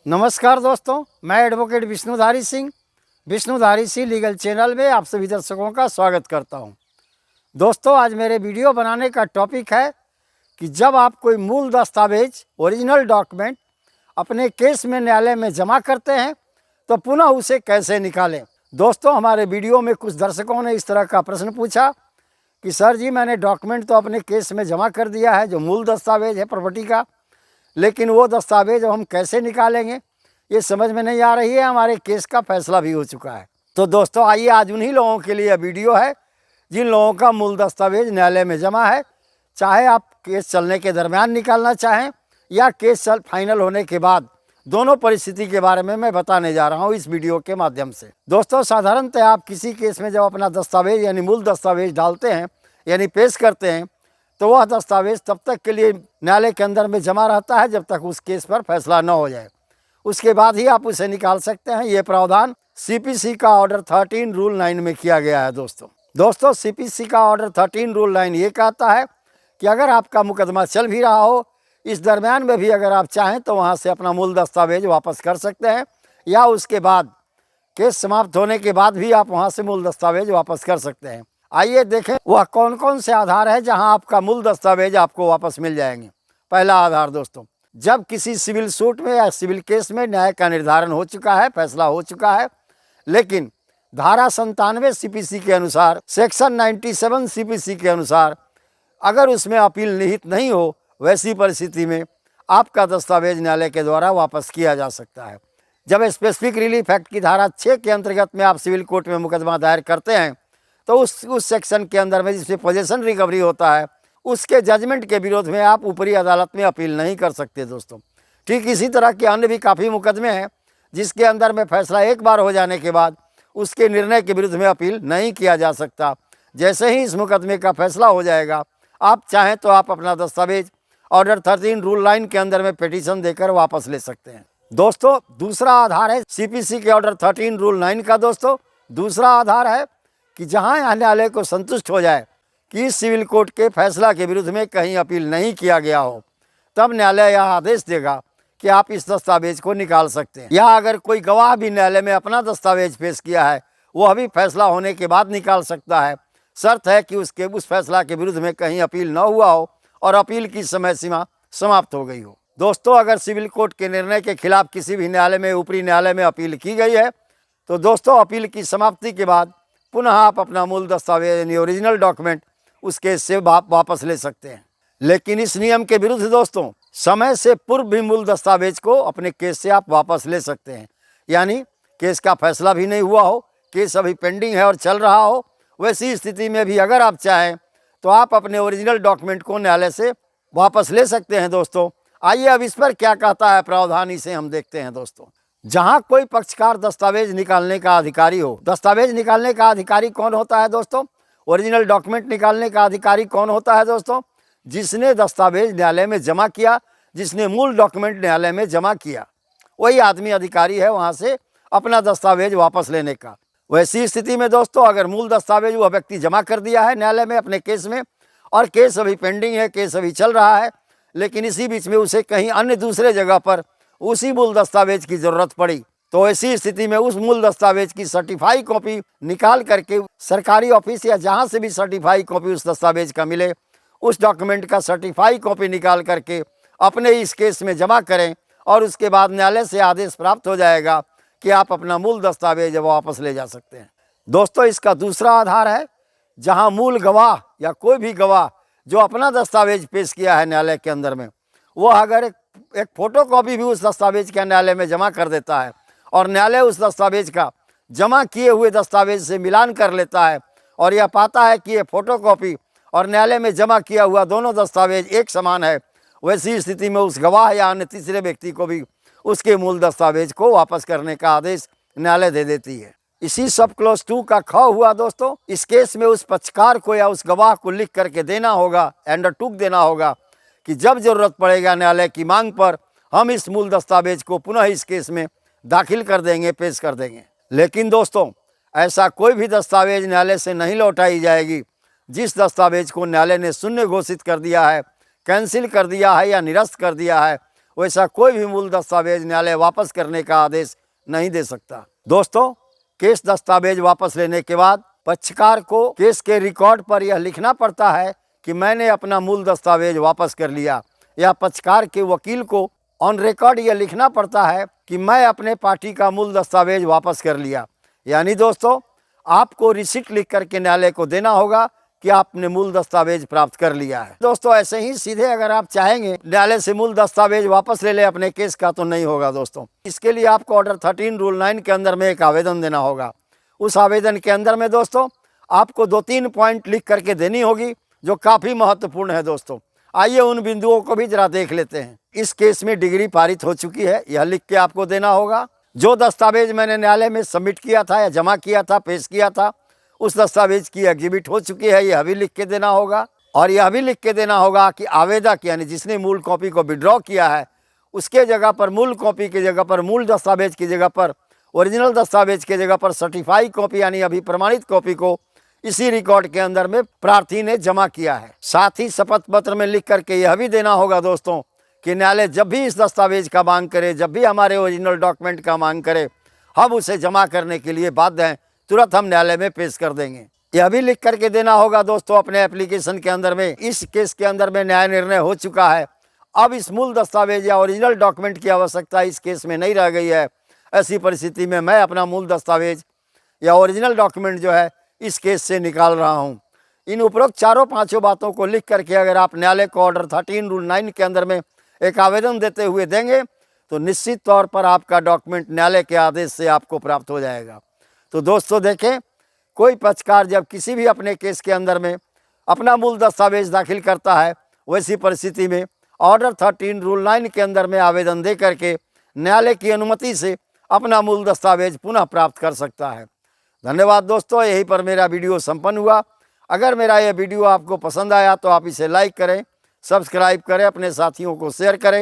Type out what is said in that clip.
नमस्कार दोस्तों, मैं advocate Vishnudhari Singh legal channel में आप सभी दर्शकों का स्वागत करता हूं। दोस्तों, आज मेरे वीडियो बनाने का टॉपिक है कि जब आप कोई मूल दस्तावेज ओरिजिनल डॉक्यूमेंट अपने केस में न्यायालय में जमा करते हैं तो पुनः उसे कैसे निकालें। दोस्तों, हमारे वीडियो में कुछ दर्शकों ने इस तरह का प्रश्न पूछा कि सर जी, मैंने डॉक्यूमेंट तो अपने केस में जमा कर दिया है, जो मूल दस्तावेज है प्रॉपर्टी का, लेकिन वो दस्तावेज हम कैसे निकालेंगे ये समझ में नहीं आ रही है। हमारे केस का फैसला भी हो चुका है। तो दोस्तों, आइए आज उन्हीं लोगों के लिए वीडियो है जिन लोगों का मूल दस्तावेज न्यायालय में जमा है, चाहे आप केस चलने के दरमियान निकालना चाहें या केस फाइनल होने के बाद, दोनों परिस्थिति के बारे में मैं बताने जा रहा हूँ इस वीडियो के माध्यम से। दोस्तों, साधारणतः आप किसी केस में जब अपना दस्तावेज यानी मूल दस्तावेज डालते हैं यानी पेश करते हैं तो वह दस्तावेज तब तक के लिए न्यायालय के अंदर में जमा रहता है जब तक उस केस पर फैसला न हो जाए। उसके बाद ही आप उसे निकाल सकते हैं। ये प्रावधान सीपीसी का ऑर्डर 13 रूल 9 में किया गया है। दोस्तों सीपीसी का ऑर्डर 13 रूल 9 ये कहता है कि अगर आपका मुकदमा चल भी रहा हो, इस दरमियान में भी अगर आप चाहें तो वहाँ से अपना मूल दस्तावेज वापस कर सकते हैं, या उसके बाद केस समाप्त होने के बाद भी आप वहाँ से मूल दस्तावेज वापस कर सकते हैं। आइए देखें वह कौन कौन से आधार है जहां आपका मूल दस्तावेज आपको वापस मिल जाएंगे। पहला आधार दोस्तों, जब किसी सिविल सूट में या सिविल केस में न्याय का निर्धारण हो चुका है, फैसला हो चुका है, लेकिन धारा 97 सीपीसी के अनुसार, सेक्शन 97 सीपीसी के अनुसार अगर उसमें अपील निहित नहीं हो, वैसी परिस्थिति में आपका दस्तावेज न्यायालय के द्वारा वापस किया जा सकता है। जब स्पेसिफिक रिलीफ एक्ट की धारा 6 के अंतर्गत में आप सिविल कोर्ट में मुकदमा दायर करते हैं तो उस सेक्शन के अंदर में जिसमें पोजेशन रिकवरी होता है, उसके जजमेंट के विरोध में आप ऊपरी अदालत में अपील नहीं कर सकते। दोस्तों, ठीक इसी तरह के अन्य भी काफ़ी मुकदमे हैं जिसके अंदर में फैसला एक बार हो जाने के बाद उसके निर्णय के विरुद्ध में अपील नहीं किया जा सकता। जैसे ही इस मुकदमे का फैसला हो जाएगा, आप चाहें तो आप अपना दस्तावेज ऑर्डर 13 रूल 9 के अंदर में पिटीशन देकर वापस ले सकते हैं। दोस्तों, दूसरा आधार है सीपीसी के ऑर्डर 13 रूल 9 का। दोस्तों, दूसरा आधार है कि जहां न्यायालय को संतुष्ट हो जाए कि इस सिविल कोर्ट के फैसला के विरुद्ध में कहीं अपील नहीं किया गया हो, तब न्यायालय यह आदेश देगा कि आप इस दस्तावेज को निकाल सकते हैं। या अगर कोई गवाह भी न्यायालय में अपना दस्तावेज पेश किया है, वह भी फैसला होने के बाद निकाल सकता है। शर्त है कि उस फैसला के विरुद्ध में कहीं अपील न हुआ हो और अपील की समय सीमा समाप्त हो गई हो। दोस्तों, अगर सिविल कोर्ट के निर्णय के खिलाफ किसी भी न्यायालय में, ऊपरी न्यायालय में अपील की गई है, तो दोस्तों अपील की समाप्ति के बाद पुनः आप अपना मूल दस्तावेज यानी ओरिजिनल डॉक्यूमेंट उस केस से वापस ले सकते हैं। लेकिन इस नियम के विरुद्ध दोस्तों, समय से पूर्व भी मूल दस्तावेज को अपने केस से आप वापस ले सकते हैं। यानी केस का फैसला भी नहीं हुआ हो, केस अभी पेंडिंग है और चल रहा हो, वैसी स्थिति में भी अगर आप चाहें तो आप अपने ओरिजिनल डॉक्यूमेंट को न्यायालय से वापस ले सकते हैं। दोस्तों, आइए अब इस पर क्या कहता है प्रावधान, इसे हम देखते हैं। दोस्तों, जहां कोई पक्षकार दस्तावेज निकालने का अधिकारी हो, दस्तावेज निकालने का अधिकारी कौन होता है दोस्तों? ओरिजिनल डॉक्यूमेंट निकालने का अधिकारी कौन होता है दोस्तों? जिसने दस्तावेज न्यायालय में जमा किया, जिसने मूल डॉक्यूमेंट न्यायालय में जमा किया, वही आदमी अधिकारी है वहां से अपना दस्तावेज वापस लेने का। वैसी स्थिति में दोस्तों, अगर मूल दस्तावेज वह व्यक्ति जमा कर दिया है न्यायालय में अपने केस में और केस अभी पेंडिंग है, केस अभी चल रहा है, लेकिन इसी बीच में उसे कहीं अन्य दूसरे जगह पर उसी मूल दस्तावेज की जरूरत पड़ी, तो ऐसी स्थिति में उस मूल दस्तावेज की सर्टिफाई कॉपी निकाल करके सरकारी ऑफिस या जहां से भी सर्टिफाई कॉपी उस दस्तावेज का मिले, उस डॉक्यूमेंट का सर्टिफाई कॉपी निकाल करके अपने इस केस में जमा करें और उसके बाद न्यायालय से आदेश प्राप्त हो जाएगा कि आप अपना मूल दस्तावेज वापस ले जा सकते हैं। दोस्तों, इसका दूसरा आधार है जहाँ मूल गवाह या कोई भी गवाह जो अपना दस्तावेज पेश किया है न्यायालय के अंदर में, वह अगर एक फोटो कॉपी भी उस दस्तावेज के न्यायालय में जमा कर देता है और न्यायालय उस दस्तावेज का जमा किए हुए दस्तावेज से मिलान कर लेता है और यह पाता है कि ये फोटो कॉपी और न्यायालय में जमा किया हुआ दोनों दस्तावेज एक समान है, वैसी स्थिति में उस गवाह या अन्य तीसरे व्यक्ति को भी उसके मूल दस्तावेज को वापस करने का आदेश न्यायालय दे देती है। इसी सब क्लॉज 2 का ख हुआ दोस्तों, इस केस में उस पक्षकार को या उस गवाह को लिख करके देना होगा, अंडरटूक देना होगा कि जब जरूरत पड़ेगा न्यायालय की मांग पर हम इस मूल दस्तावेज को पुनः इस केस में दाखिल कर देंगे, पेश कर देंगे। लेकिन दोस्तों, ऐसा कोई भी दस्तावेज न्यायालय से नहीं लौटाई जाएगी जिस दस्तावेज को न्यायालय ने शून्य घोषित कर दिया है, कैंसिल कर दिया है या निरस्त कर दिया है, वैसा कोई भी मूल दस्तावेज न्यायालय वापस करने का आदेश नहीं दे सकता। दोस्तों, केस दस्तावेज वापस लेने के बाद पक्षकार को केस के रिकॉर्ड पर यह लिखना पड़ता है कि मैंने अपना मूल दस्तावेज वापस कर लिया, या पक्षकार के वकील को ऑन रिकॉर्ड यह लिखना पड़ता है कि मैं अपने पार्टी का मूल दस्तावेज वापस कर लिया। यानी दोस्तों, आपको रिसिप्ट लिख करके न्यायालय को देना होगा कि आपने मूल दस्तावेज प्राप्त कर लिया है। दोस्तों, ऐसे ही सीधे अगर आप चाहेंगे न्यायालय से मूल दस्तावेज वापस ले ले अपने केस का, तो नहीं होगा दोस्तों। इसके लिए आपको ऑर्डर 13 रूल 9 के अंदर में एक आवेदन देना होगा। उस आवेदन के अंदर में दोस्तों आपको 2-3 पॉइंट लिख करके देनी होगी, जो काफ़ी महत्वपूर्ण है। दोस्तों, आइए उन बिंदुओं को भी जरा देख लेते हैं। इस केस में डिग्री पारित हो चुकी है, यह लिख के आपको देना होगा। जो दस्तावेज मैंने न्यायालय में सबमिट किया था या जमा किया था, पेश किया था, उस दस्तावेज की एग्जिबिट हो चुकी है, यह भी लिख के देना होगा। और यह भी लिख के देना होगा कि आवेदक यानी जिसने मूल कॉपी को विड्रॉ किया है, उसके जगह पर मूल कॉपी की जगह पर, मूल दस्तावेज की जगह पर, ओरिजिनल दस्तावेज की जगह पर सर्टिफाई कॉपी यानी अभी प्रमाणित कॉपी को इसी रिकॉर्ड के अंदर में प्रार्थी ने जमा किया है। साथ ही शपथ पत्र में लिख करके यह भी देना होगा दोस्तों कि न्यायालय जब भी इस दस्तावेज का मांग करे, जब भी हमारे ओरिजिनल डॉक्यूमेंट का मांग करे, हम उसे जमा करने के लिए बाध्य हैं, तुरंत हम न्यायालय में पेश कर देंगे। यह भी लिख करके देना होगा दोस्तों अपने एप्लीकेशन के अंदर में, इस केस के अंदर में न्याय निर्णय हो चुका है, अब इस मूल दस्तावेज या ओरिजिनल डॉक्यूमेंट की आवश्यकता इस केस में नहीं रह गई है। ऐसी परिस्थिति में मैं अपना मूल दस्तावेज या ओरिजिनल डॉक्यूमेंट जो है इस केस से निकाल रहा हूं। इन उपरोक्त 4-5 बातों को लिख करके अगर आप न्यायालय को ऑर्डर 13 रूल 9 के अंदर में एक आवेदन देते हुए देंगे, तो निश्चित तौर पर आपका डॉक्यूमेंट न्यायालय के आदेश से आपको प्राप्त हो जाएगा। तो दोस्तों देखें, कोई पक्षकार जब किसी भी अपने केस के अंदर में अपना मूल दस्तावेज दाखिल करता है, वैसी परिस्थिति में ऑर्डर 13 रूल 9 के अंदर में आवेदन दे करके न्यायालय की अनुमति से अपना मूल दस्तावेज पुनः प्राप्त कर सकता है। धन्यवाद दोस्तों, यहीं पर मेरा वीडियो संपन्न हुआ। अगर मेरा यह वीडियो आपको पसंद आया तो आप इसे लाइक करें, सब्सक्राइब करें, अपने साथियों को शेयर करें।